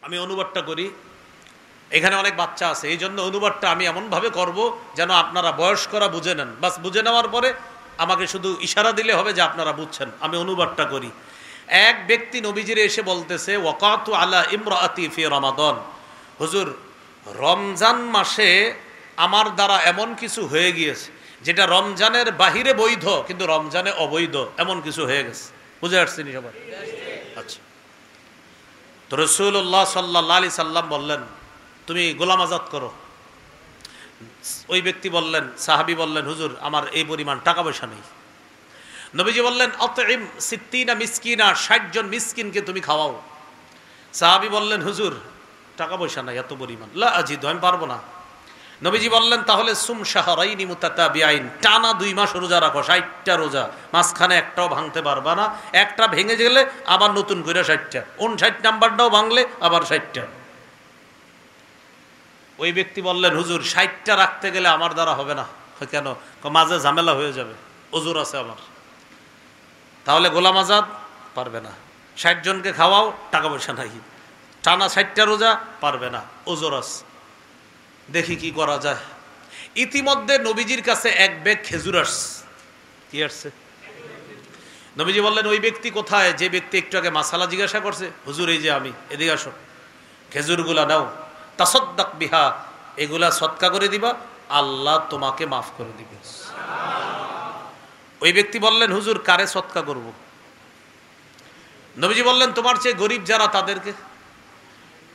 আমি অনুবাদটা করি, এখানে অনেক বাচ্চা আছে, এই জন্য অনুবাদটা আমি এমনভাবে করব যেন আপনারা বয়স্করা বুঝে নেন। বাস বুঝে নেওয়ার পরে আমাকে শুধু ইশারা দিলে হবে যে আপনারা বুঝছেন। আমি অনুবাদটা করি। এক ব্যক্তি নবীজিরে এসে বলতেছে, ওয়াকাতু আলা ইমরাআতি ফি রমাদান, হুজুর রমজান মাসে আমার দ্বারা এমন কিছু হয়ে গিয়েছে যেটা রমজানের বাহিরে বৈধ কিন্তু রমজানে অবৈধ, এমন কিছু হয়ে গেছে। বুঝে আসছেন সবাই? আচ্ছা, তো রাসূলুল্লাহ সাল্লাল্লাহু আলাইহি সাল্লাম বললেন, তুমি গোলাম আজাদ করো। ওই ব্যক্তি বললেন, সাহাবী বললেন, হুজুর আমার এই পরিমাণ টাকা পয়সা নেই। নবীজি বললেন, আতইম সিত্তিনা মিসকিনা, 60 জন মিসকিনকে তুমি খাওয়াও। সাহাবী বললেন, হুজুর টাকা পয়সা নাই এত পরিমাণ, লা আজিদু, আমি পারবো না। নবীজি বললেন, তাহলে সুম শাহরাইনি মুতাতাবিআইন, টানা 2 মাস রোজা রাখো, 60টা রোজা, মাঝখানে একটাও ভাঙতে পারবা না। একটা ভেঙে গেলে আবার নতুন করে 60টা, 59 নাম্বারটাও ভাঙলে আবার 60টা। ওই ব্যক্তি বললেন, হুজুর 60টা রাখতে গেলে আমার দ্বারা হবে না। কেন? মাঝে ঝামেলা হয়ে যাবে, ওজুর আছে আমার। তাহলে গোলাম আজাদ পারবে না। 60 জনকে খাওয়াও, টাকা পয়সা নাই, টানা 60টা রোজা পারবে না, ওজোর আছে, দেখি কি করা যায়। ইতিমধ্যে নবীজির কাছে এক ব্যাগ খেজুর আসছে। কি আসছে? নবীজি বললেন, ওই ব্যক্তি কোথায় যে ব্যক্তি একটু আগে মাসালা জিজ্ঞাসা করছে? হুজুর এই যে আমি, এদিকে আসো, খেজুরগুলা নাও, তাসাদ্দাক বিহা, এগুলা সদকা করে দিবা, আল্লাহ তোমাকে মাফ করে দিবে। ওই ব্যক্তি বললেন, হুজুর কারে সদকা করব? নবীজি বললেন, তোমার চেয়ে গরিব যারা তাদেরকে।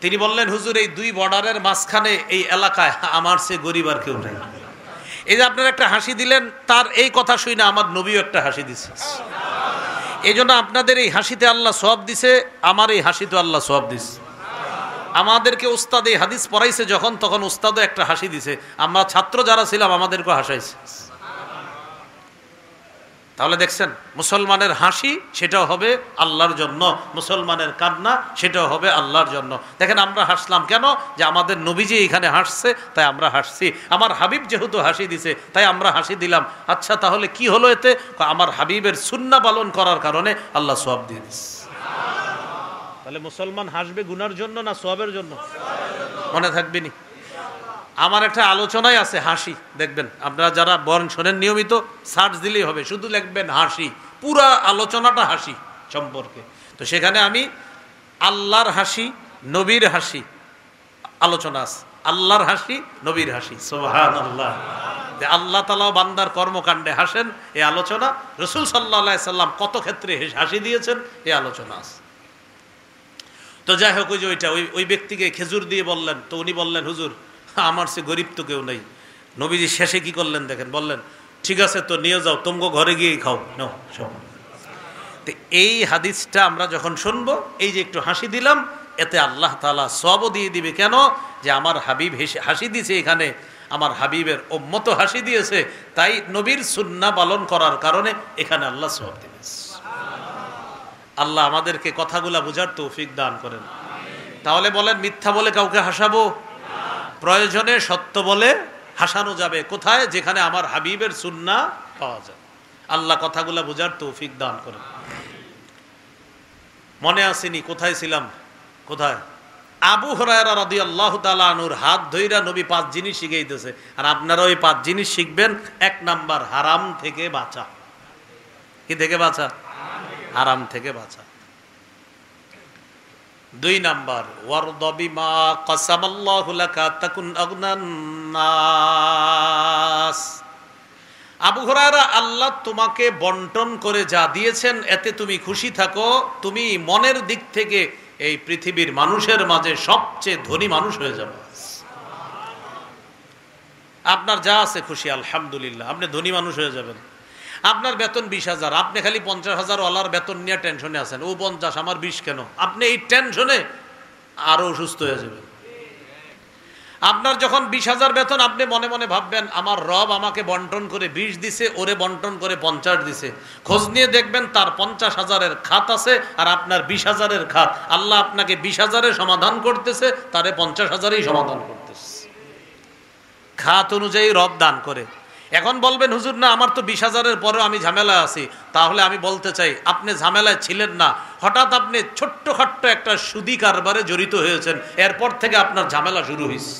তিনি বললেন, হুজুর এই 2 বর্ডারের মাঝখানে এই এলাকায় আমার চেয়ে গরিব আর কেউ নেই। এই যে আপনারা একটা হাসি দিলেন, তার এই কথা শুনে আমার নবীও একটা হাসি দিছে। এই জন্য আপনাদের এই হাসিতে আল্লাহ সওয়াব দিছে, আমার এই হাসিতে আল্লাহ সওয়াব দিছে। আমাদেরকে উস্তাদ এই হাদিস পড়াইছে যখন, তখন উস্তাদও একটা হাসি দিছে, আমরা ছাত্র যারা ছিলাম আমাদেরকে হাসাইছে। তাহলে দেখছেন, মুসলমানের হাসি সেটাও হবে আল্লাহর জন্য, মুসলমানের কান্না সেটাও হবে আল্লাহর জন্য। দেখেন আমরা হাসলাম কেন? যে আমাদের নবীজি এখানে হাসছে তাই আমরা হাসছি, আমার হাবিব যেহেতু হাসি দিছে তাই আমরা হাসি দিলাম। আচ্ছা তাহলে কি হলো এতে? আমার হাবিবের সুন্নাহ পালন করার কারণে আল্লাহ সওয়াব দিয়ে দিচ্ছে। তাহলে মুসলমান হাসবে গুনার জন্য না সওয়াবের জন্য? মনে থাকবে নি? আমার একটা আলোচনায় আছে হাসি, দেখবেন আপনারা যারা বরণ শোনেন নিয়মিত, সার্চ দিলেই হবে, শুধু লিখবেন হাসি, পুরা আলোচনাটা হাসি সম্পর্কে। তো সেখানে আমি আল্লাহর হাসি, নবীর হাসি আলোচনা আছে, আল্লাহর হাসি, নবীর হাসি। সুবহানাল্লাহ। আল্লাহ তাআলা বান্দার কর্মকাণ্ডে হাসেন, এই আলোচনা। রাসূল সাল্লাল্লাহু আলাইহি সাল্লাম কত ক্ষেত্রে হাসি দিয়েছেন, এই আলোচনা আছে। তো যাই হোক, ওই যে ওই ব্যক্তিকে খেজুর দিয়ে বললেন, তো উনি বললেন, হুজুর আমার সে গরিব তো কেউ নেই। নবীজি শেষে কি করলেন দেখেন, বললেন, ঠিক আছে তো নিয়ে যাও, তোমগো ঘরে গিয়েই খাও, নাও সব। তো এই হাদিসটা আমরা যখন শুনবো, এই যে একটু হাসি দিলাম, এতে আল্লাহ তাআলা সওয়াবও দিয়ে দিবে। কেন? যে আমার হাবিব হাসি দিয়েছে, এখানে আমার হাবিবের উম্মত হাসি দিয়েছে, তাই নবীর সুন্নাহ পালন করার কারণে এখানে আল্লাহ সওয়াব দিবে। আল্লাহ আমাদেরকে কথাগুলা বোঝার তৌফিক দান করেন। তাহলে বলেন, মিথ্যা বলে কাউকে হাসাবো? প্রয়োজনে সত্য বলে হাসানো যাবে। কোথায়? যেখানে আমার হাবিবের সুন্নাহ পাওয়া যায়। আল্লাহ কথাগুলা বোঝার তৌফিক দান করেন। মনে আসেনি কোথায় ছিলাম? কোথায়? আবু হুরায়রা রাদিয়াল্লাহু তাআলা আনহুর হাত ধইরা নবী 5 জিনিস শিখাইতেছে, আর আপনারা ওই 5 জিনিস শিখবেন। 1 নাম্বার, হারাম থেকে বাঁচা। কি থেকে বাঁচা? হারাম থেকে বাঁচা। 2 নাম্বার, ওয়ারদা বিমা কাসামাল্লাহু লাকা তাকুন আগনান নাস। আবু হুরায়রা, আল্লাহ তোমাকে বন্টন করে যা দিয়েছেন এতে তুমি খুশি থাকো, তুমি মনের দিক থেকে এই পৃথিবীর মানুষের মাঝে সবচেয়ে ধনী মানুষ হয়ে যাবে। আপনার যা আছে খুশি, আলহামদুলিল্লাহ, আপনি ধনী মানুষ হয়ে যাবেন। আপনার বেতন 20,000, আপনি খালি 50,000 ওয়ালার বেতন নিয়ে টেনশনে আছেন, ও 50, আমার 20 কেন? আপনি এই টেনশনে আরো অসুস্থ হয়ে যাবেন। আপনার যখন 20,000 বেতন, আপনি মনে মনে ভাববেন, আমার রব আমাকে বন্টন করে 20 দিছে, ওরে বন্টন করে 50 দিছে। খোঁজ নিয়ে দেখবেন তার 50,000-এর খাত আছে আর আপনার 20,000-এর খাত। আল্লাহ আপনাকে 20,000-এর সমাধান করতেছে, তারে 50,000-এই সমাধান করতেছে। খাত অনুযায়ী রব দান করে। এখন বলবেন হুজুর না আমার তো 20,000-এর পরেও আমি ঝামেলা আছি। তাহলে আমি বলতে চাই আপনি ঝামেলায় ছিলেন না, হঠাৎ আপনি ছোট্টখাট্ট একটা সুদি কারবারে জড়িত হয়েছেন, এরপর থেকে আপনার ঝামেলা শুরু হয়েছে।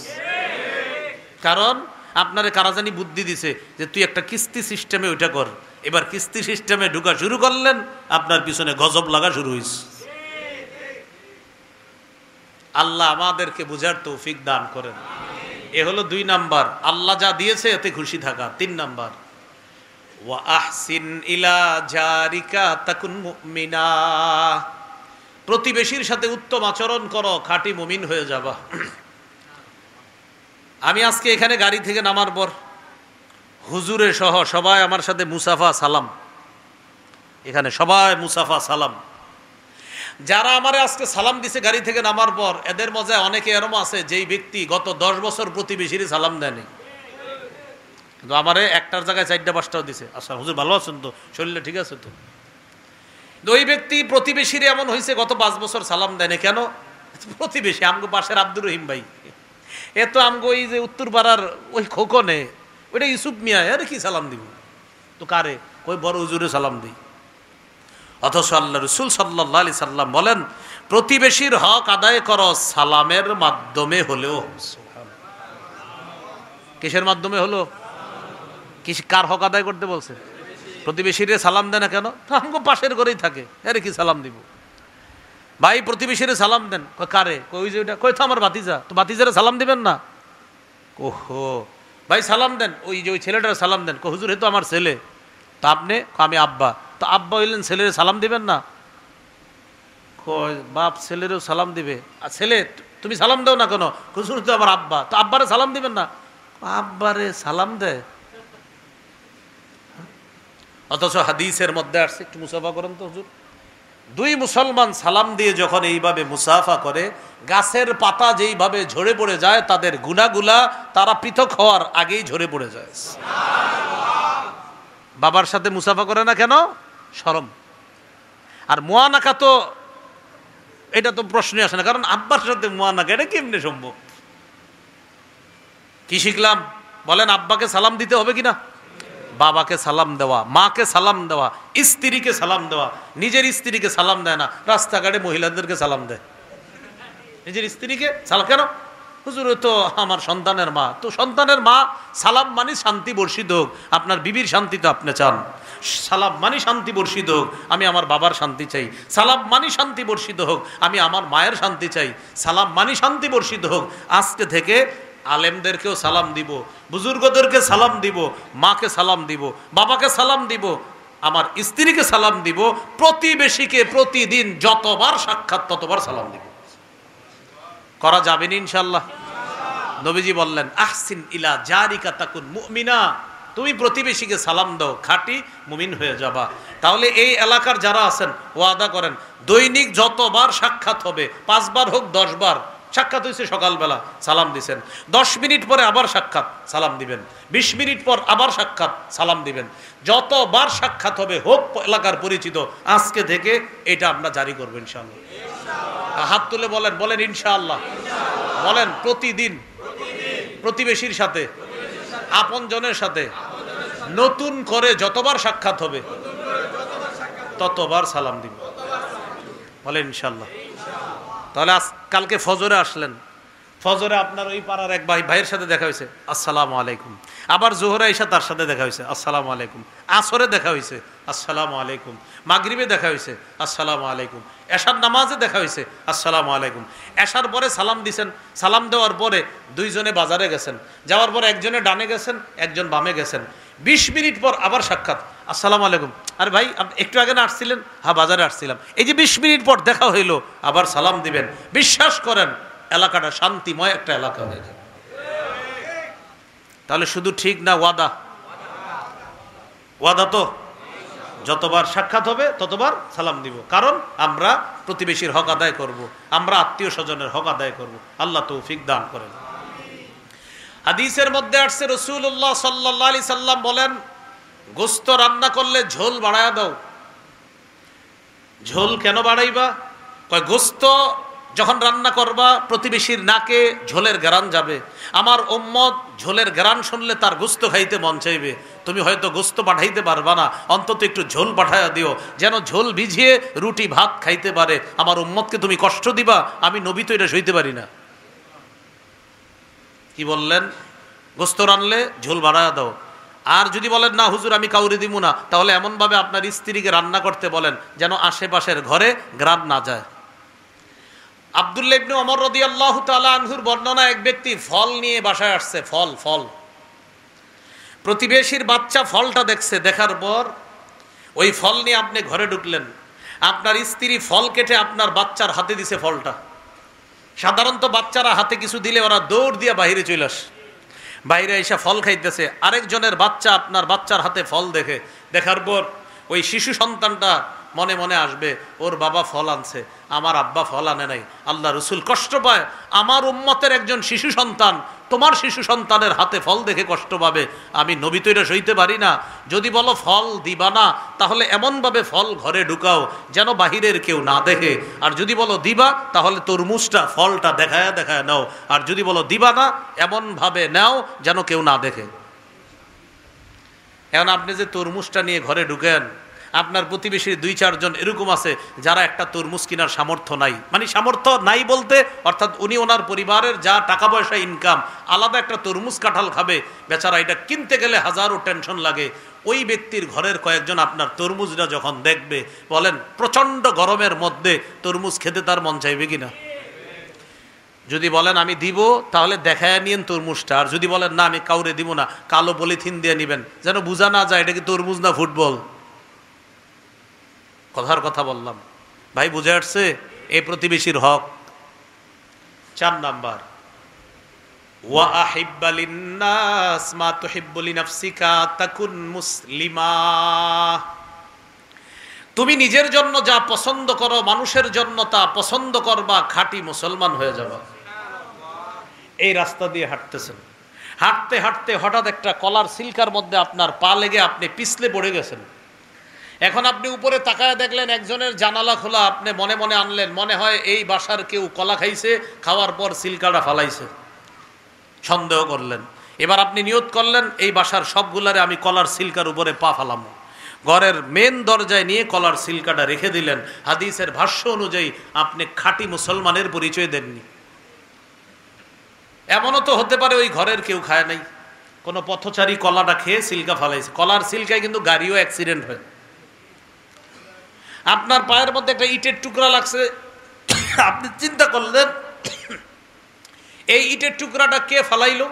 কারণ আপনারে কারাজানি বুদ্ধি দিছে যে তুই একটা কিস্তি সিস্টেমে ওইটা কর। এবার কিস্তি সিস্টেমে ঢুকা শুরু করলেন, আপনার পিছনে গজব লাগা শুরু হয়েছে। আল্লাহ আমাদেরকে বুঝার তৌফিক দান করেন। এ হলো 2 নাম্বার, আল্লাহ যা দিয়েছে এতে খুশি থাকা। 3 নাম্বার, ওয়া আহসিন ইলা জারিকা তাকুন মুমিনা, প্রতিবেশীর সাথে উত্তম আচরণ করো, খাঁটি মুমিন হয়ে যাবা। আমি আজকে এখানে গাড়ি থেকে নামার পর হুজুরে সহ সবাই আমার সাথে মুসাফা সালাম, এখানে সবাই মুসাফা সালাম। যারা আমারে আজকে সালাম দিছে গাড়ি থেকে নামার পর, এদের মজায় অনেকে এরম আছে যেই ব্যক্তি গত 10 বছর প্রতিবেশীর সালাম দেয়নি, কিন্তু আমারে একটার জায়গায় 4টা-5টাও দিছে। আচ্ছা হুজুর ভালো আছেন তো, শরীরে ঠিক আছে তো? ওই ব্যক্তি প্রতিবেশীর এমন হয়েছে গত 5 বছর সালাম দেয়নি। কেন? প্রতিবেশী আমগো পাশের আব্দুর রহিম ভাই, এ তো আমগো ওই যে উত্তর পাড়ার ওই খোকনে, ওইটা ইউসুফ মিয়া, আরে কি সালাম দিব তো কারে? ওই বড় হুজুরে সালাম দিই। অথচ আল্লাহ রাসূল সাল্লাল্লাহু আলাইহি সাল্লাম বলেন, প্রতিবেশীর হক আদায় করো সালামের মাধ্যমে হলেও। কিসের মাধ্যমে হলো? কার হক আদায় করতে বলছে? প্রতিবেশীরে সালাম দেয় না কেন? আমগো পাশের ঘরেই থাকে, আরে কি সালাম দিব? ভাই প্রতিবেশীরে সালাম দেন। কারে? কই যে ওইটা, কই তো আমার ভাতিজা, তো ভাতিজারে সালাম দিবেন না? ওহো ভাই সালাম দেন, ওই যে ওই ছেলেটারে সালাম দেন। হুজুর হে তো আমার ছেলে। তা আপনি? আমি আব্বা। তো আব্বা হইলেন, ছেলের সালাম দিবেন না? বাপ ছেলেরও সালাম দিবে। আর ছেলে তুমি সালাম দাও না কেন? হুজুর তো আমার আব্বা। তো আব্বারে সালাম দিবেন না? আব্বারে সালাম দেয়। অথচ হাদিসের মধ্যে আসছে, একটু মুসাফা করেন তো হুজুর। 2 মুসলমান সালাম দিয়ে যখন এইভাবে মুসাফা করে, গাছের পাতা যেইভাবে ঝরে পড়ে যায়, তাদের গুনাহগুলা তারা পৃথক হওয়ার আগেই ঝরে পড়ে যায়। বাবার সাথে মুসাফা করে না কেন? শরম। আর মুয়ানাকা তো এটা তো প্রশ্নই আসে না, কারণ আব্বার সাথে মুয়ানাকা এটা কেমনে সম্ভব? কি শিখলাম বলেন? আব্বাকে সালাম দিতে হবে কিনা? বাবাকে সালাম দেওয়া, মাকে সালাম দেওয়া, স্ত্রীকে সালাম দেওয়া। নিজের স্ত্রীকে সালাম দেয় না, রাস্তাঘাটে মহিলাদেরকে সালাম দেয়। নিজের স্ত্রীকে সালাম কেন? হুজুর তো আমার সন্তানের মা। তো সন্তানের মা সালাম মানে শান্তি বর্ষিত হোক। আপনার বিবির শান্তি তো আপনি চান, সালাম মানে শান্তি বর্ষিত হোক। আমি আমার বাবার শান্তি চাই। সালাম মানে শান্তি বর্ষিত হোক। আমি আমার মায়ের শান্তি চাই। সালাম মানে শান্তি বর্ষিত হোক। আজকে থেকে আলেমদেরকেও সালাম দিব, বুজুর্গদেরকে সালাম দিব, মাকে সালাম দিব, বাবাকে সালাম দিব, আমার স্ত্রীকে সালাম দিব, প্রতিবেশীকে প্রতিদিন যতবার সাক্ষাৎ ততবার সালাম দিব। করা যাবে না ইনশাআল্লাহ? নবীজি বললেন, আহসিন ইলা জারিকা তাকুন মুমিনা, তুমি প্রতিবেশীকে সালাম দাও, খাঁটি মুমিন হয়ে যাবা। তাহলে এই এলাকার যারা আছেন ওয়াদা করেন, দৈনিক যতবার সাক্ষাৎ হবে, 5 বার হোক 10 বার সাক্ষাৎ হয়েছে, সকালবেলা সালাম দিবেন, 10 মিনিট পরে আবার সাক্ষাৎ সালাম দিবেন, 20 মিনিট পর আবার সাক্ষাৎ সালাম দিবেন। যতবার সাক্ষাৎ হবে হোক এলাকার পরিচিত, আজকে থেকে এটা আমরা জারি করবো ইনশাআল্লাহ। হাত তুলে বলেন, বলেন ইনশাআল্লাহ। বলেন প্রতিদিন প্রতিবেশীর সাথে, আপনজনের সাথে নতুন করে যতবার সাক্ষাৎ হবে ততবার সালাম দিব। বলেন ইনশাআল্লাহ। তাহলে কালকে ফজরে আসলেন, ফজরে আপনার ওই পাড়ার এক ভাইয়ের সাথে দেখা হয়েছে, আসসালামু আলাইকুম। আবার জোহরে এসে তার সাথে দেখা হয়েছে, আসসালামু আলাইকুম। আসরে দেখা হয়েছে, আসসালামু আলাইকুম। মাগরিবে দেখা হয়েছে, আসসালামু আলাইকুম। এশার নামাজে দেখা হয়েছে, আসসালামু আলাইকুম। এশার পরে সালাম দিছেন, সালাম দেওয়ার পরে 2 জনে বাজারে গেছেন, যাওয়ার পর একজনে ডানে গেছেন, একজন বামে গেছেন। 20 মিনিট পর আবার সাক্ষাৎ, আসসালামু আলাইকুম। আরে ভাই আপনি একটু আগে না আসছিলেন? হ্যাঁ বাজারে আসছিলাম। এই যে 20 মিনিট পর দেখা হইলো, আবার সালাম দিবেন। বিশ্বাস করেন এলাকাটা শান্তিময় একটা এলাকা হয়ে যাবে। তাহলে শুধু ঠিক না, ওয়াদা? ওয়াদা তো যতবার সাক্ষাৎ হবে ততবার সালাম দিব, কারণ আমরা প্রতিবেশীর হক আদায় করব, আমরা আত্মীয় স্বজনের হক আদায় করব। আল্লাহ তৌফিক দান করেন। হাদিসের মধ্যে আসছে, রাসূলুল্লাহ সাল্লাল্লাহু আলাইহি সাল্লাম বলেন, গোশত রান্না করলে ঝোল বাড়ায়া দাও। ঝোল কেন বাড়াইবা? কয় গোশত যখন রান্না করবা প্রতিবেশীর নাকে ঝোলের ঘ্রাণ যাবে। আমার উম্মত ঝোলের ঘ্রাণ শুনলে তার গোস্ত খাইতে মন চাইবে। তুমি হয়তো গোস্ত পাঠাইতে পারবা না, অন্তত একটু ঝোল পাঠাইয়া দিও, যেন ঝোল ভিজিয়ে রুটি ভাত খাইতে পারে। আমার উম্মতকে তুমি কষ্ট দিবা, আমি নবী তো এটা সইতে পারি না। কি বললেন? গোস্ত রানলে ঝোল বাড়ায়া দাও। আর যদি বলেন না হুজুর আমি কাউরে দিব না, তাহলে এমনভাবে আপনার স্ত্রীকে রান্না করতে বলেন যেন আশেপাশের ঘরে ঘ্রাণ না যায়। আব্দুল্লাহ ইবনে ওমর রাদিয়াল্লাহু তাআলা আনহুর বর্ণনা, এক ব্যক্তি ফল নিয়ে বাসায় আসছে। ফল প্রতিবেশীর বাচ্চা ফলটা দেখছে, দেখার পর ওই ফল নিয়ে আপনি ঘরে ঢুকলেন। আপনার স্ত্রী ফল কেটে আপনার বাচ্চার হাতে দিছে ফলটা। সাধারণত বাচ্চারা হাতে কিছু দিলে ওরা দৌড় দিয়ে বাইরে চলে আসে, বাইরে এসে ফল খাইতেছে। আরেকজনের বাচ্চা আপনার বাচ্চার হাতে ফল দেখার পর ওই শিশু সন্তানটা মনে মনে আসবে, ওর বাবা ফল আনছে, আমার আব্বা ফল আনে নাই। আল্লাহ রসুল কষ্ট পায়, আমার উম্মতের একজন শিশু সন্তান তোমার শিশু সন্তানের হাতে ফল দেখে কষ্ট পাবে, আমি নবী তো এটা সইতে পারি না। যদি বলো ফল দিবা না, তাহলে এমনভাবে ফল ঘরে ঢুকাও যেন বাহিরের কেউ না দেখে। আর যদি বলো দিবা, তাহলে তরমুজটা ফলটা দেখায় নাও। আর যদি বলো দিবা না, এমনভাবে নাও যেন কেউ না দেখে। এখন আপনি যে তরমুজটা নিয়ে ঘরে ঢুকেন, আপনার প্রতিবেশীর 2-4 জন এরকম আছে যারা একটা তরমুজ কেনার সামর্থ্য নাই। মানে সামর্থ্য নাই বলতে, অর্থাৎ উনি ওনার পরিবারের যা টাকা পয়সা ইনকাম, আলাদা একটা তরমুজ কাঁঠাল খাবে বেচারা, এটা কিনতে গেলে হাজারো টেনশন লাগে। ওই ব্যক্তির ঘরের কয়েকজন আপনার তরমুজটা যখন দেখবে, বলেন প্রচণ্ড গরমের মধ্যে তরমুজ খেতে তার মন চাইবে কিনা? যদি বলেন আমি দিব, তাহলে দেখায় নিয়েন তরমুজটা। আর যদি বলেন না আমি কাউরে দিব না, কালো পলিথিন দিয়ে নিবেন, যেন বোঝা না যায় এটা কি তরমুজ না ফুটবল। কথার কথা বললাম, ভাই বুঝে আসছে? এই প্রতিবেশীর হক। 4 নাম্বার, ওয়া আহিব্বা লিন্নাস মা তুহিব্বু লিনাফসিকা তাকুন মুসলিমা। তুমি নিজের জন্য যা পছন্দ করো, মানুষের জন্য তা পছন্দ করবা, খাঁটি মুসলমান হয়ে যাবা। এই রাস্তা দিয়ে হাঁটতেছেন, হাঁটতে হাঁটতে হঠাৎ একটা কলার সিল্কার মধ্যে আপনার পা লেগে আপনি পিছলে পড়ে গেছেন। এখন আপনি উপরে তাকায় দেখলেন একজনের জানালা খোলা, আপনি মনে মনে আনলেন, মনে হয় এই বাসার কেউ কলা খাইছে, খাওয়ার পর সিলকাটা ফালাইছে। সন্দেহ করলেন, এবার আপনি নিয়ত করলেন এই বাসার সবগুলারে আমি কলার সিলকার উপরে পা ফালামো। ঘরের মেন দরজায় নিয়ে কলার সিলকাটা রেখে দিলেন। হাদিসের ভাষ্য অনুযায়ী আপনি খাঁটি মুসলমানের পরিচয় দেননি। এমনও তো হতে পারে ওই ঘরের কেউ খায় নাই, কোনো পথচারী কলাটা খেয়ে সিলকা ফালাইছে। কলার সিলকায় কিন্তু গাড়িও অ্যাক্সিডেন্ট হয়। আপনার পায়ের মধ্যে একটা ইটের টুকরা লাগছে, আপনি চিন্তা করলেন এই ইটের টুকরাটা কে ফালাইলো।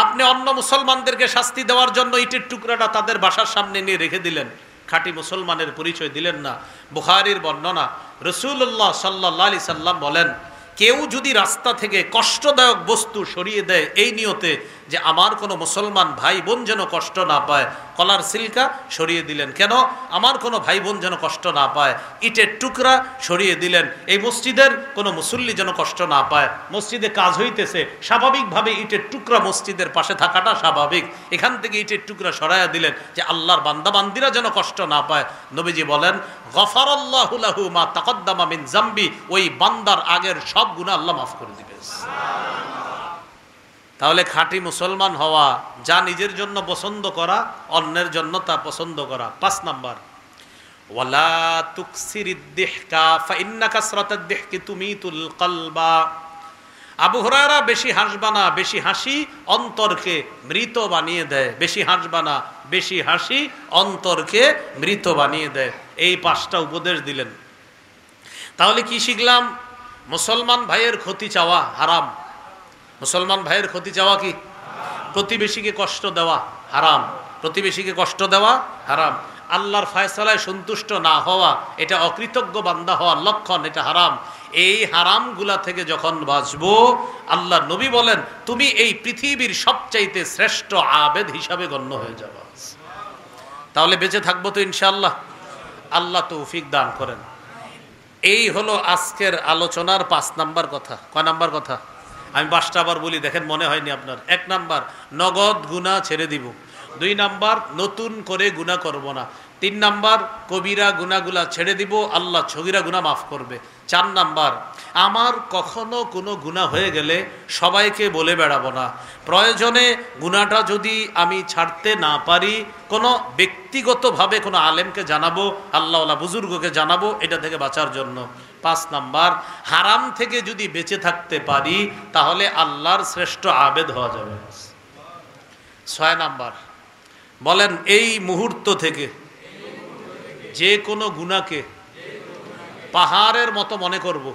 আপনি অন্য মুসলমানদেরকে শাস্তি দেওয়ার জন্য ইটের টুকরাটা তাদের বাসার সামনে নিয়ে রেখে দিলেন, খাঁটি মুসলমানের পরিচয় দিলেন না। বুখারীর বর্ণনা, রাসূলুল্লাহ সাল্লাল্লাহু আলাইহি সাল্লাম বলেন, কেউ যদি রাস্তা থেকে কষ্টদায়ক বস্তু সরিয়ে দেয় এই নিয়তে যে আমার কোনো মুসলমান ভাই বোন যেন কষ্ট না পায়, কলার সিলকা সরিয়ে দিলেন। কেন? আমার কোনো ভাই বোন যেন কষ্ট না পায়। ইটের টুকরা সরিয়ে দিলেন, এই মসজিদের কোনো মুসল্লি যেন কষ্ট না পায়। মসজিদে কাজ হইতেছে, স্বাভাবিকভাবে ইটের টুকরা মসজিদের পাশে থাকাটা স্বাভাবিক। এখান থেকে ইটের টুকরা সরাইয়া দিলেন যে আল্লাহর বান্দাবান্দিরা যেন কষ্ট না পায়। নবীজি বলেন, গফারাল্লাহু লাহু মা তাকদ্দামা মিন যামবি, ওই বান্দার আগের সব গুনাহ আল্লাহ মাফ করে দিবেন। তাহলে খাঁটি মুসলমান হওয়া, যা নিজের জন্য পছন্দ করা, অন্যের জন্য তা পছন্দ করা। 5 নাম্বার, ওয়ালা তুকসিরিদ দিহকা ফাইন্না কাসরাতাদ দিহকি তুমিতুল কলবা। আবু হুরায়রা, বেশি হাসবা না, বেশি হাসি অন্তরকে মৃত বানিয়ে দেয়। বেশি হাসবা না, বেশি হাসি অন্তরকে মৃত বানিয়ে দেয়। এই 5টা উপদেশ দিলেন। তাহলে কি শিখলাম? মুসলমান ভাইয়ের ক্ষতি চাওয়া হারাম। মুসলমান ভাইয়ের ক্ষতি চাওয়া কি? প্রতিবেশীকে কষ্ট দেওয়া হারাম। প্রতিবেশীকে কষ্ট দেওয়া হারাম। আল্লাহর ফয়সালায় সন্তুষ্ট না হওয়া, এটা অকৃতজ্ঞ বান্দা হওয়ার লক্ষণ, এটা হারাম। এই হারামগুলা থেকে যখন বাঁচবো, আল্লাহ নবী বলেন তুমি এই পৃথিবীর সবচাইতে শ্রেষ্ঠ আবেদ হিসাবে গণ্য হয়ে যাবা। তাহলে বেঁচে থাকবো তো ইনশাআল্লাহ। আল্লাহ তৌফিক দান করেন। এই হলো আজকের আলোচনার 5 নাম্বার কথা। কয় নাম্বার কথা? আমি 5টা আবার বলি, দেখেন মনে হয়নি আপনার। 1 নাম্বার, নগদ গুনাহ ছেড়ে দিব। 2 নাম্বার, নতুন করে গুনাহ করব না। 3 নাম্বার, কবিরা গুনাহগুলা ছেড়ে দিব, আল্লাহ সগীরা গুনাহ মাফ করবে। 4 নাম্বার, আমার কখনো কোনো গুনাহ হয়ে গেলে সবাইকে বলে বেড়াবো না, প্রয়োজনে গুনাহটা যদি আমি ছাড়তে না পারি কোনো ব্যক্তিগতভাবে কোনো আলেমকে জানাবো, আল্লাহওয়ালা বুজুর্গকে জানাবো, এটা থেকে বাঁচার জন্য। 5 নাম্বার, হারাম থেকে যদি বেঁচে থাকতে পারি তাহলে আল্লাহর শ্রেষ্ঠ আবেদ হওয়া যাবে। 6 নাম্বার, বলেন এই মুহূর্ত থেকে যে কোনো গুনাহকে পাহাড়ের মতো মনে করব।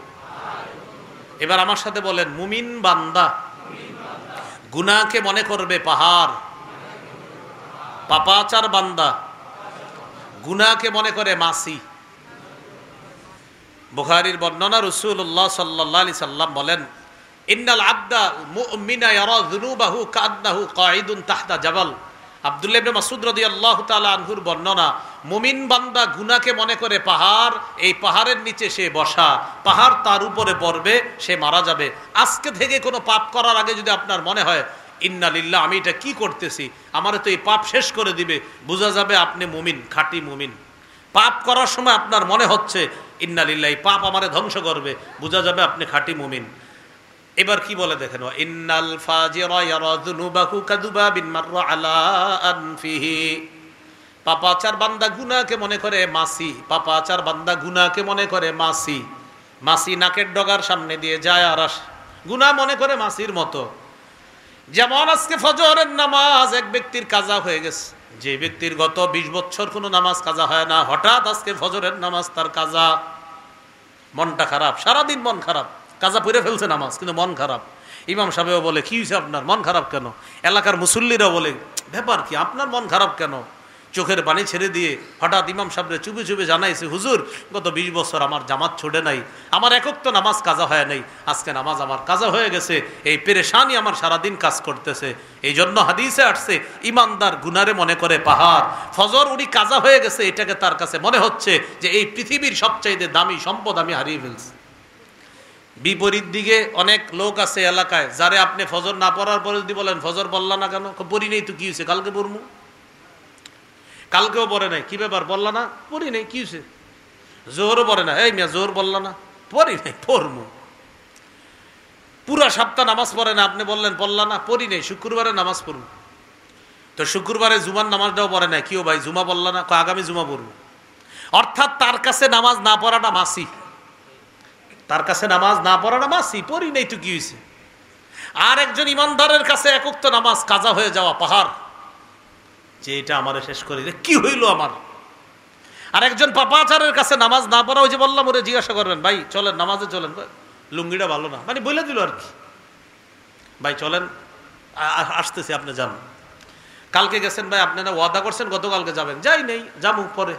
এবার আমার সাথে বলেন, মুমিন বান্দা গুনাহকে মনে করবে পাহাড়, পাপাচার বান্দা গুনাহকে মনে করে মাসি। বুখারীর বর্ণনা, রাসূলুল্লাহ সাল্লাল্লাহু আলাইহি সাল্লাম বলেন, ইন্নাল আবদা মুমিনা ইয়ারা যুনুবাহু কাআন্নাহু কাঈদুন তাহতা জাবাল। আব্দুল্লাহ ইবনে মাসউদ রাদিয়াল্লাহু তাআলা আনহুর বর্ণনা, মুমিন বান্দা গুনাহকে মনে করে পাহাড়, এই পাহাড়ের নিচে সে বসা, পাহাড় তার উপরে পড়বে, সে মারা যাবে। আজকে থেকে কোনো পাপ করার আগে যদি আপনার মনে হয় ইন্না লিল্লাহ, আমি এটা কি করতেছি, আমার তো এই পাপ শেষ করে দিবে, বোঝা যাবে আপনি মুমিন, খাঁটি মুমিন। পাপ করার সময় আপনার মনে হচ্ছে ইন্না লিল্লাহ, এই পাপ আমারে ধ্বংস করবে, বোঝা যাবে আপনি খাঁটি মুমিন। এবার কি বলে দেখেন, ইন্নাল ফাজিরা ইয়ারা যুনুবাহু কাযুবাবিন মাররা আলা আনফিহি। পাপাচার বান্দা গুনাহকে মনে করে মাসি, পাপাচার বান্দা গুনাহকে মনে করে মাসি। মাসি নাকের ডগার সামনে দিয়ে যায় আর আসে, গুনাহ মনে করে মাসির মতো। যেমন আজকে ফজরের নামাজ এক ব্যক্তির কাজা হয়ে গেছে, যে ব্যক্তির গত 20 বছর কোনো নামাজ কাজা হয় না, হঠাৎ আজকে ফজরের নামাজ তার কাজা, মনটা খারাপ, সারাদিন মন খারাপ, কাজা পড়ে ফেলছে নামাজ কিন্তু মন খারাপ। ইমাম সাহেবও বলে, কি হয়েছে আপনার, মন খারাপ কেন? এলাকার মুসল্লিরা বলে, ব্যাপার কি, আপনার মন খারাপ কেন? চোখের পানি ছেড়ে দিয়ে হঠাৎ ইমাম সাহেবরে চুপে চুপে জানাইছে, হুজুর গত 20 বছর আমার জামাত ছোটে নাই, আমার একক তো নামাজ কাজা হয় নাই, আজকে নামাজ আমার কাজা হয়ে গেছে, এই পেরেশানি আমার সারাদিন কাজ করতেছে। এই জন্য হাদিসে আসছে, ইমানদার গুনারে মনে করে পাহাড়। ফজর উনি কাজা হয়ে গেছে, এটাকে তার কাছে মনে হচ্ছে যে এই পৃথিবীর সবচাইতে দামি সম্পদ আমি হারিয়ে ফেলছি। বিপরীত দিকে অনেক লোক আছে এলাকায়, যারে আপনি ফজর না পড়ার পরে যদি বলেন ফজর বললা না কেন, পড়ি নেই তো কি হয়েছে, কালকে পড়মু, কালকেও পড়ে নাই, কি ব্যাপার বললা না, পড়ি নেই, কি হয়েছে? জোহরও পড়ে না, এই মিয়া জোহর বললা না, পড়ি নাই, পড়মু। পুরা সপ্তাহ নামাজ পড়ে না, আপনি বললেন পড়লা না, পড়ি নেই, শুক্রবারে নামাজ পড়বো। তো শুক্রবারে জুমার নামাজটাও পড়ে না, কিও ভাই জুমা বললা না, আগামী জুমা পড়বো। অর্থাৎ তার কাছে নামাজ না পড়াটা মাসি, তার কাছে নামাজ না পড়াটা মাসি, পড়ি নেই তো কি হয়েছে। আর একজন ইমানদারের কাছে একক তো নামাজ কাজা হয়ে যাওয়া পাহাড়, যে এটা আমার শেষ করে কি হইল আমার। আর একজন পাপাচারের কাছে নামাজ না পড়া, ওই যে বললাম, ওরে জিজ্ঞাসা করবেন, ভাই চলেন নামাজে চলেন, লুঙ্গিটা ভালো না, মানে বলে দিল আর কি, ভাই চলেন আসতেছি আপনি যান। কালকে গেছেন ভাই, আপনি না ওয়াদা করছেন গতকালকে যাবেন, যাই নেই, যাবো পরে।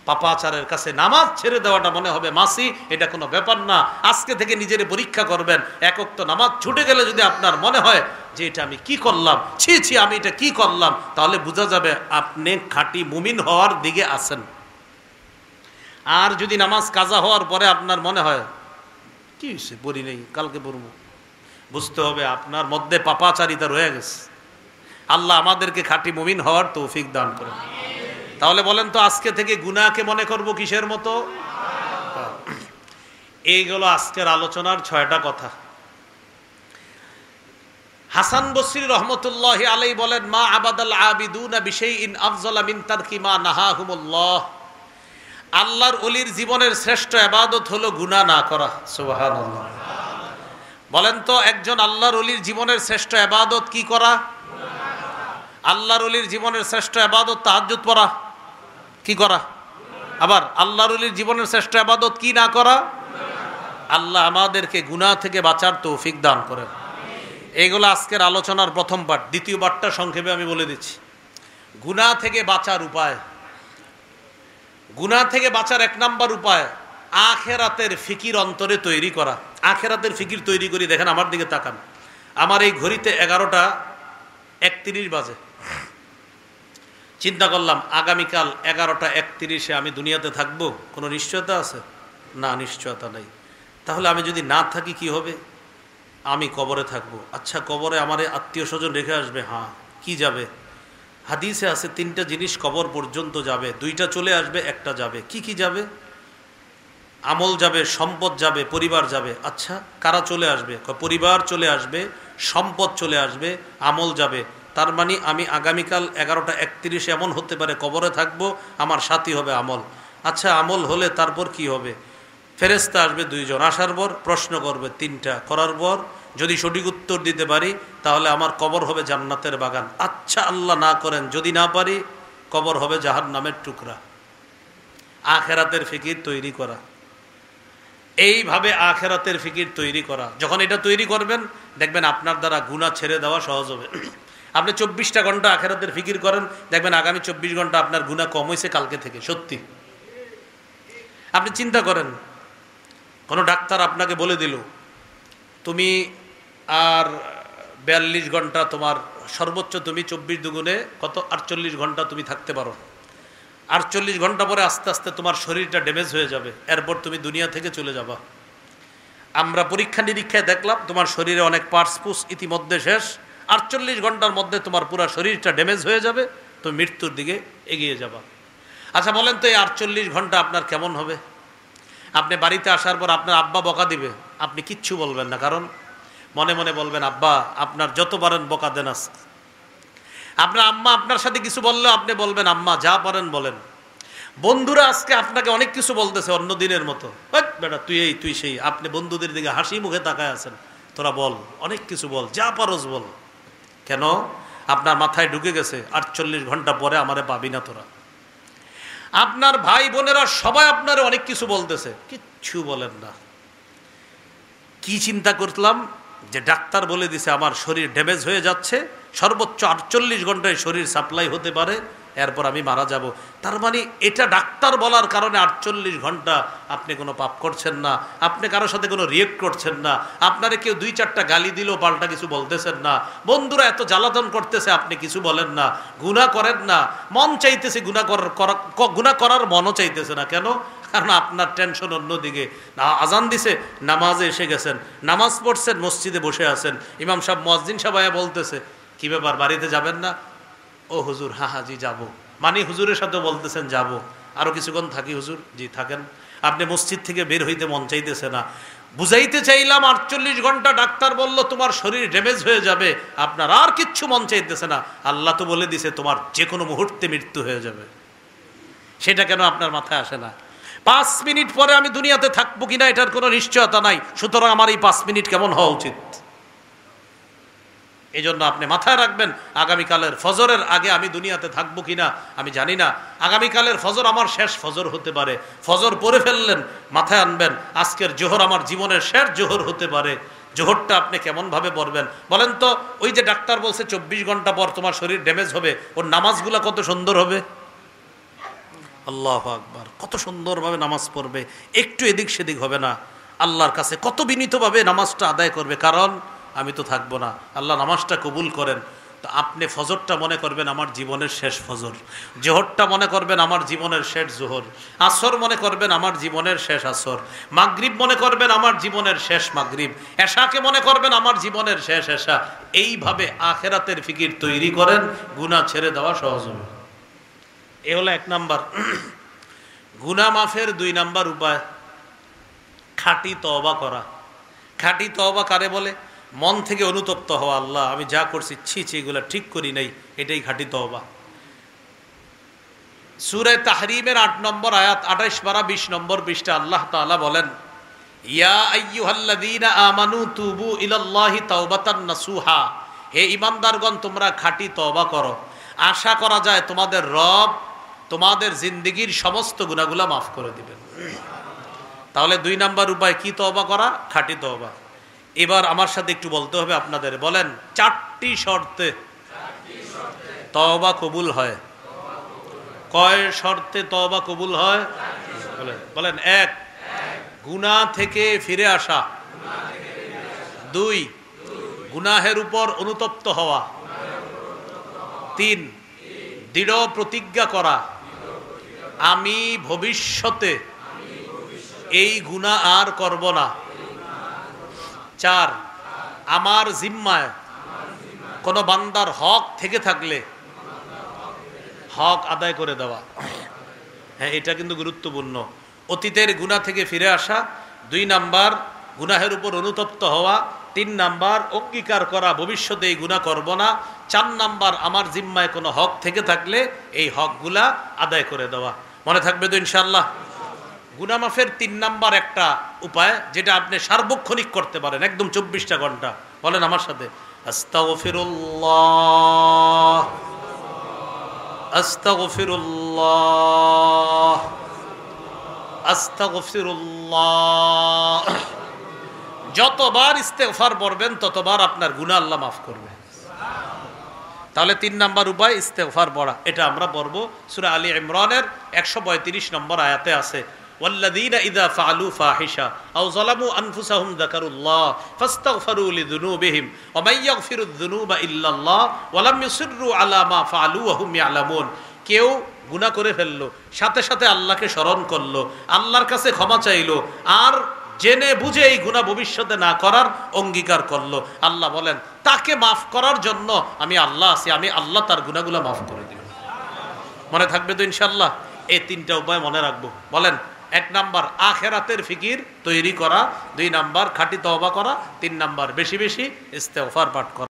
পাপাচারের কাছে নামাজ ছেড়ে দেওয়াটা মনে হবে মাসি, এটা কোনো ব্যাপার না। আজকে থেকে নিজের পরীক্ষা করবেন, একক তো নামাজ ছুটে গেলে যদি আপনার মনে হয় যে এটা আমি কি করলাম, ছি ছি আমি এটা কি করলাম, তাহলে বোঝা যাবে আপনি খাঁটি মুমিন হওয়ার দিকে আছেন। আর যদি নামাজ কাজা হওয়ার পরে আপনার মনে হয় কি হয়েছে, পড়ি নেই, কালকে পড়বো, বুঝতে হবে আপনার মধ্যে পাপাচারিতা রয়ে গেছে। আল্লাহ আমাদেরকে খাঁটি মুমিন হওয়ার তৌফিক দান করেন। তাহলে বলেন তো, আজকে থেকে গুনাহকে মনে করব কিসের মতো? এইগুলো আজকের আলোচনার 6টা কথা। হাসান বসরি রহমতুল্লাহি আলাইহি বলেন, মা আবাদাল আবিদুনা বিশাইইন আফজালা মিন তারকি মা নাহাহুমুল্লাহ। আল্লাহর ওলির জীবনের শ্রেষ্ঠ ইবাদত হলো গুনাহ না করা। সুবহানাল্লাহ। বলেন তো, একজন আল্লাহর ওলির জীবনের শ্রেষ্ঠ ইবাদত কি করা? আল্লাহর ওলির জীবনের শ্রেষ্ঠ ইবাদত তাহাজ্জুদ পড়া, কি করা? আবার আল্লাহর ওলির জীবনের শ্রেষ্ঠ ইবাদত কি না করা? আল্লাহ আমাদেরকে গুনাহ থেকে বাঁচার তৌফিক দান করেন। এইগুলো আজকের আলোচনার প্রথম পার্ট। দ্বিতীয় পার্টটা সংক্ষেপে আমি বলে দিচ্ছি। গুনাহ থেকে বাঁচার উপায়। গুনাহ থেকে বাঁচার 1 নাম্বার উপায় আখিরাতের ফিকির অন্তরে তৈরি করা। আখিরাতের ফিকির তৈরি করি। দেখেন আমার দিকে তাকান, আমার এই ঘড়িতে 11:31 বাজে। চিন্তা করলাম আগামীকাল 11:31 আমি দুনিয়াতে থাকবো, কোনো নিশ্চয়তা আছে? না, নিশ্চয়তা নেই। তাহলে আমি যদি না থাকি কি হবে? আমি কবরে থাকবো। আচ্ছা, কবরে আমার আত্মীয় স্বজন রেখে আসবে? হ্যাঁ। কি যাবে? হাদিসে আছে তিনটা জিনিস কবর পর্যন্ত যাবে, দুইটা চলে আসবে, একটা যাবে। কি কি যাবে? আমল যাবে, সম্পদ যাবে, পরিবার যাবে। আচ্ছা, কারা চলে আসবে? পরিবার চলে আসবে, সম্পদ চলে আসবে, আমল যাবে। তার মানে আমি আগামীকাল 11:31 এমন হতে পারে কবরে থাকবো, আমার সাথী হবে আমল। আচ্ছা, আমল হলে তারপর কি হবে? ফেরেশতা আসবে 2 জন, আসার পর প্রশ্ন করবে 3টা, করার পর যদি সঠিক উত্তর দিতে পারি তাহলে আমার কবর হবে জান্নাতের বাগান। আচ্ছা, আল্লাহ না করেন যদি না পারি, কবর হবে জাহান্নামের টুকরা। আখেরাতের ফিকির তৈরি করা, এইভাবে আখেরাতের ফিকির তৈরি করা। যখন এটা তৈরি করবেন দেখবেন আপনার দ্বারা গুনাহ ছেড়ে দেওয়া সহজ হবে। আপনি 24টা ঘন্টা আখেরাতের ফিকির করেন, দেখবেন আগামী 24 ঘন্টা আপনার গুনাহ কম হয়েছে কালকে থেকে। সত্যি আপনি চিন্তা করেন, কোনো ডাক্তার আপনাকে বলে দিল তুমি আর 42 ঘন্টা, তোমার সর্বোচ্চ তুমি 24 দুগুণে কত 48 ঘন্টা তুমি থাকতে পারো। 48 ঘন্টা পরে আস্তে আস্তে তোমার শরীরটা ড্যামেজ হয়ে যাবে, এরপর তুমি দুনিয়া থেকে চলে যাবা। আমরা পরীক্ষা নিরীক্ষায় দেখলাম তোমার শরীরে অনেক পার্টস পুস ইতিমধ্যে শেষ। 48 ঘন্টার মধ্যে তোমার পুরো শরীরটা ড্যামেজ হয়ে যাবে, তুমি মৃত্যুর দিকে এগিয়ে যাবা। আচ্ছা বলেন তো, এই 48 ঘন্টা আপনার কেমন হবে? আপনি বাড়িতে আসার পর আপনার আব্বা বকা দিবে, আপনি কিচ্ছু বলবেন না, কারণ মনে মনে বলবেন আব্বা আপনার যত পারেন বকা দেন। আপনার আম্মা আপনার সাথে কিছু বললেও আপনি বলবেন আম্মা যা পারেন বলেন। বন্ধুরা আজকে আপনাকে অনেক কিছু বলতেছে অন্য দিনের মতো, বেটা তুই এই তুই সেই, আপনি বন্ধুদের দিকে হাসি মুখে তাকায় আছেন, তোরা বল, অনেক কিছু বল, যা পারস বল। কেন? আপনার মাথায় ঢুকে গেছে 48 ঘন্টা পরে আমারে পাবি না তোরা। আপনার ভাই বোনেরা সবাই আপনারে অনেক কিছু বলতেছে, কিচ্ছু বলেন না। কি চিন্তা করলাম যে ডাক্তার বলে দিছে আমার শরীর ড্যামেজ হয়ে যাচ্ছে, সর্বোচ্চ 48 ঘন্টায় শরীর সাপ্লাই হতে পারে, এরপর আমি মারা যাব। তার মানে এটা ডাক্তার বলার কারণে 48 ঘন্টা আপনি কোনো পাপ করছেন না, আপনি কারোর সাথে কোনো রিয়েক্ট করছেন না, আপনারে কেউ 2-4টা গালি দিলেও পাল্টা কিছু বলতেছেন না, বন্ধুরা এত জ্বালাতন করতেছে আপনি কিছু বলেন না, গুনাহ করেন না, মন চাইতেছে গুনাহ করার মনও চাইতেছে না। কেন? কারণ আপনার টেনশন অন্যদিকে। আজান দিছে, নামাজে এসে গেছেন, নামাজ পড়ছেন, মসজিদে বসে আছেন, ইমাম সাহেব মুয়াজ্জিন সাহেব বলতেছে কি ব্যাপার বাড়িতে যাবেন না? ও হুজুর হ্যাঁ জি যাবো, মানে হুজুরের সাথে বলতেছেন যাবো, আরো কিছুক্ষণ থাকি হুজুর। জি থাকেন। আপনি মসজিদ থেকে বের হইতে মন চাইতেছে না, বুঝাইতে চাইলাম 48 ঘন্টা ডাক্তার বলল তোমার শরীর ড্যামেজ হয়ে যাবে, আপনার আর কিচ্ছু মন চাইতেছে না, আল্লাহ তো বলে দিছে তোমার যে কোনো মুহূর্তে মৃত্যু হয়ে যাবে। সেটা কেন আপনার মাথায় আসে না? 5 মিনিট পরে আমি দুনিয়াতে থাকবো কিনা এটার কোনো নিশ্চয়তা নাই, সুতরাং আমার এই 5 মিনিট কেমন হওয়া উচিত? এই জন্য আপনি মাথায় রাখবেন আগামীকালের ফজরের আগে আমি দুনিয়াতে থাকবো কিনা আমি জানি না, আগামীকালের ফজর আমার শেষ ফজর হতে পারে। ফজর পড়ে ফেললেন, মাথায় আনবেন আজকের জোহর আমার জীবনের শেষ জোহর হতে পারে। জোহরটা আপনি কেমনভাবে পড়বেন বলেন তো? ওই যে ডাক্তার বলছে 24 ঘন্টা পর তোমার শরীর ড্যামেজ হবে, ওর নামাজগুলা কত সুন্দর হবে। আল্লাহু আকবার, কত সুন্দরভাবে নামাজ পড়বে, একটু এদিক সেদিক হবে না, আল্লাহর কাছে কত বিনীতভাবে নামাজটা আদায় করবে, কারণ আমি তো থাকবো না, আল্লাহ নামাজটা কবুল করেন। তো আপনি ফজরটা মনে করবেন আমার জীবনের শেষ ফজর, জোহরটা মনে করবেন আমার জীবনের শেষ জোহর, আসর মনে করবেন আমার জীবনের শেষ আসর, মাগরিব মনে করবেন আমার জীবনের শেষ মাগরিব, এশাকে মনে করবেন আমার জীবনের শেষ এশা। এইভাবে আখেরাতের ফিকির তৈরি করেন, গুনাহ ছেড়ে দেওয়া সহজ হবে। এ হলো 1 নাম্বার। গুনাহ মাফের 2 নাম্বার উপায় খাঁটি তওবা করা। খাঁটি তওবা কারে বলে? মন থেকে অনুতপ্ত হওয়া, আল্লাহ আমি যা করছি ছি ছি এগুলো ঠিক করি নাই, এটাই খাঁটি তওবা। সূরা তাহরিমের 8 নম্বর আয়াত 28-20 নম্বর পৃষ্ঠা আল্লাহ তাআলা বলেন, ইয়া আইয়ুহাল্লাযীনা আমানু তুবু ইলাল্লাহি তাওবাতান নাসুহা, হে ঈমানদারগণ তোমরা খাঁটি তওবা করো, আশা করা যায় তোমাদের রব তোমাদের জিন্দেগীর সমস্ত গুনাহগুলো মাফ করে দিবেন। তাহলে 2 নাম্বার উপায় কি? তওবা করা, খাঁটি তওবা। এবার আমার সাথে একটু বলতে হবে আপনাদের, বলেন 4টি শর্তে তওবা কবুল হয়। কয় শর্তে তওবা কবুল হয়? বলেন 1 গুনাহ থেকে ফিরে আসা, 2 গুনাহের উপর অনুতপ্ত হওয়া, 3 দৃঢ় প্রতিজ্ঞা করা আমি ভবিষ্যতে এই গুনাহ আর করব না, 4 আমার জিম্মায় কোনো বান্দার হক থেকে থাকলে হক আদায় করে দেওয়া। হ্যাঁ, এটা কিন্তু গুরুত্বপূর্ণ। অতীতের গুনাহ থেকে ফিরে আসা, 2 নাম্বার গুনাহের উপর অনুতপ্ত হওয়া, 3 নাম্বার অঙ্গীকার করা ভবিষ্যতে এই গুনাহ করব না, 4 নাম্বার আমার জিম্মায় কোনো হক থেকে থাকলে এই হকগুলা আদায় করে দেওয়া। মনে থাকবে তো ইনশাআল্লাহ? গুনাহ মাফের 3 নাম্বার একটা উপায় যেটা আপনি সার্বক্ষণিক করতে পারেন, একদম 24টা ঘন্টা। বলেন আমার সাথে, আস্তাগফিরুল্লাহ, আস্তাগফিরুল্লাহ, আস্তাগফিরুল্লাহ। যতবার ইস্তেগফার পড়বেন ততবার আপনার গুনাহ আল্লাহ মাফ করবে। তাহলে 3 নাম্বার উপায় ইস্তেগফার পড়া, এটা আমরা পড়ব। সূরা আলী ইমরানের 135 নম্বর আয়াতে আছে, ওয়াল্লাযীনা ইযা ফাআলু ফাহিশা আও যালামু আনফুসাহুম যাকারুল্লাহ ফাস্তাগফিরু লিযুনুবিহিম ওয়া মান ইয়াগফিরুয যুনুবা ইল্লাল্লাহ ওয়া লাম ইউসিররু আলা মা ফাআলু ওয়া হুম ইয়ালামুন। কেউ গুনাহ করে ফেললো, সাথে সাথে আল্লাহকে স্মরণ করলো, আল্লাহর কাছে ক্ষমা চাইলো, আর জেনে বুঝে এই গুনাহ ভবিষ্যতে না করার অঙ্গীকার করলো, আল্লাহ বলেন তাকে মাফ করার জন্য আমি আল্লাহ আছি, আমি আল্লাহ তার গুনাহগুলো মাফ করে দিব। মনে থাকবে তো ইনশাআল্লাহ? এই 3টা উপায় মনে রাখবো। বলেন, 1 নাম্বার আখিরাতের ফিকির তৈরি করা, 2 নাম্বার খাঁটি তওবা করা, 3 নাম্বার বেশি বেশি ইস্তেগফার পাঠ করা।